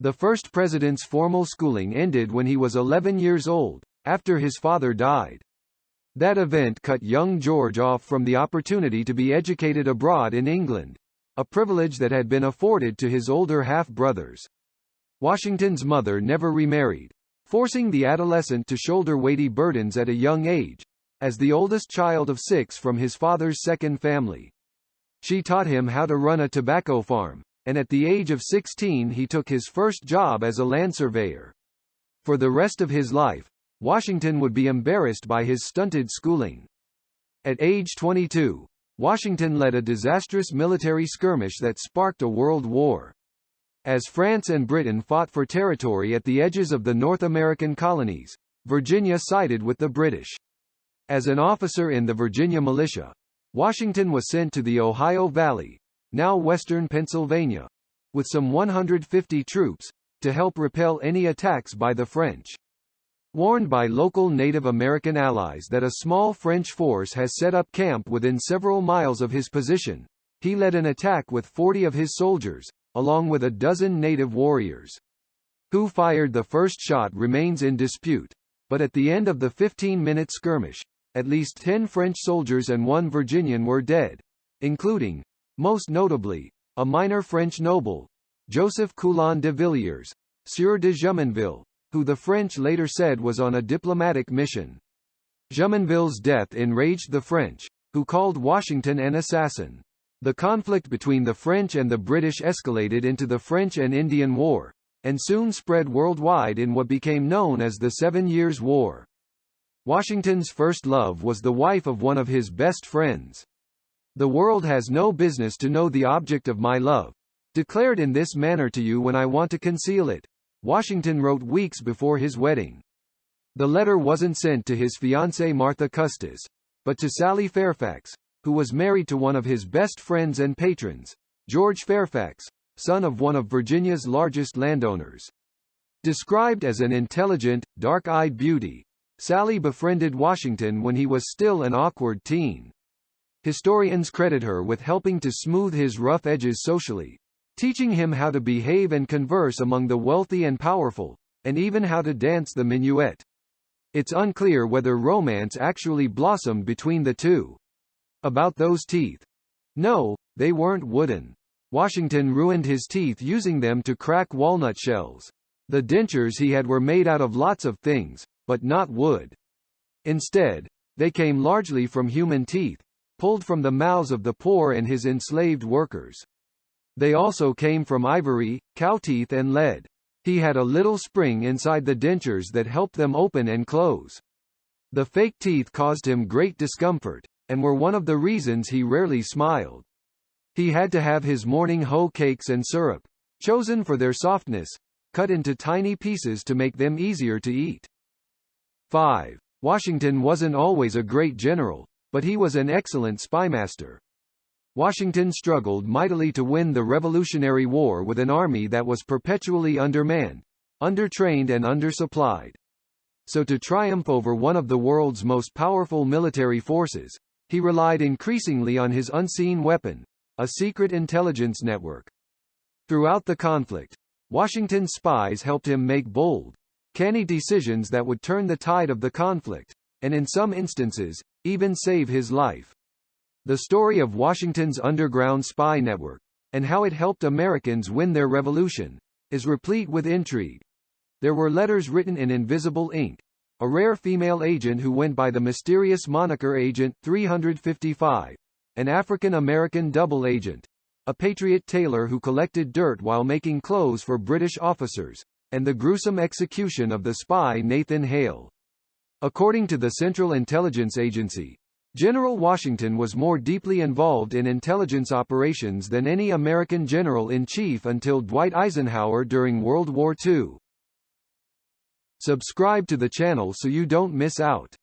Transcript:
The first president's formal schooling ended when he was 11 years old, after his father died. That event cut young George off from the opportunity to be educated abroad in England, a privilege that had been afforded to his older half-brothers. Washington's mother never remarried, forcing the adolescent to shoulder weighty burdens at a young age, as the oldest child of 6 from his father's second family. She taught him how to run a tobacco farm, and at the age of 16 he took his first job as a land surveyor. For the rest of his life, Washington would be embarrassed by his stunted schooling. At age 22, Washington led a disastrous military skirmish that sparked a world war. As France and Britain fought for territory at the edges of the North American colonies, Virginia sided with the British. As an officer in the Virginia militia, Washington was sent to the Ohio Valley, now western Pennsylvania, with some 150 troops, to help repel any attacks by the French. Warned by local Native American allies that a small French force has set up camp within several miles of his position, he led an attack with 40 of his soldiers, along with a dozen native warriors. Who fired the first shot remains in dispute, but at the end of the 15-minute skirmish, at least 10 French soldiers and 1 Virginian were dead, including, most notably, a minor French noble, Joseph Coulon de Villiers, Sieur de Jumonville, who the French later said was on a diplomatic mission. Jumonville's death enraged the French, who called Washington an assassin. The conflict between the French and the British escalated into the French and Indian War, and soon spread worldwide in what became known as the 7 Years' War. Washington's first love was the wife of one of his best friends. "The world has no business to know the object of my love, declared in this manner to you when I want to conceal it," Washington wrote weeks before his wedding. The letter wasn't sent to his fiancée Martha Custis, but to Sally Fairfax, who was married to one of his best friends and patrons, George Fairfax, son of one of Virginia's largest landowners. Described as an intelligent, dark-eyed beauty, Sally befriended Washington when he was still an awkward teen. Historians credit her with helping to smooth his rough edges socially, teaching him how to behave and converse among the wealthy and powerful, and even how to dance the minuet. It's unclear whether romance actually blossomed between the two. About those teeth. No, they weren't wooden. Washington ruined his teeth using them to crack walnut shells. The dentures he had were made out of lots of things, but not wood. Instead, they came largely from human teeth, pulled from the mouths of the poor and his enslaved workers. They also came from ivory, cow teeth and lead. He had a little spring inside the dentures that helped them open and close. The fake teeth caused him great discomfort, and were one of the reasons he rarely smiled. He had to have his morning hoe cakes and syrup, chosen for their softness, cut into tiny pieces to make them easier to eat. 5. Washington wasn't always a great general, but he was an excellent spymaster. Washington struggled mightily to win the Revolutionary War with an army that was perpetually undermanned, undertrained and undersupplied. So to triumph over one of the world's most powerful military forces, he relied increasingly on his unseen weapon, a secret intelligence network. Throughout the conflict, Washington's spies helped him make bold, canny decisions that would turn the tide of the conflict, and in some instances, even save his life. The story of Washington's underground spy network, and how it helped Americans win their revolution, is replete with intrigue. There were letters written in invisible ink, a rare female agent who went by the mysterious moniker Agent 355, an African-American double agent, a patriot tailor who collected dirt while making clothes for British officers, and the gruesome execution of the spy Nathan Hale. According to the Central Intelligence Agency, General Washington was more deeply involved in intelligence operations than any American general-in-chief until Dwight Eisenhower during World War II. Subscribe to the channel so you don't miss out.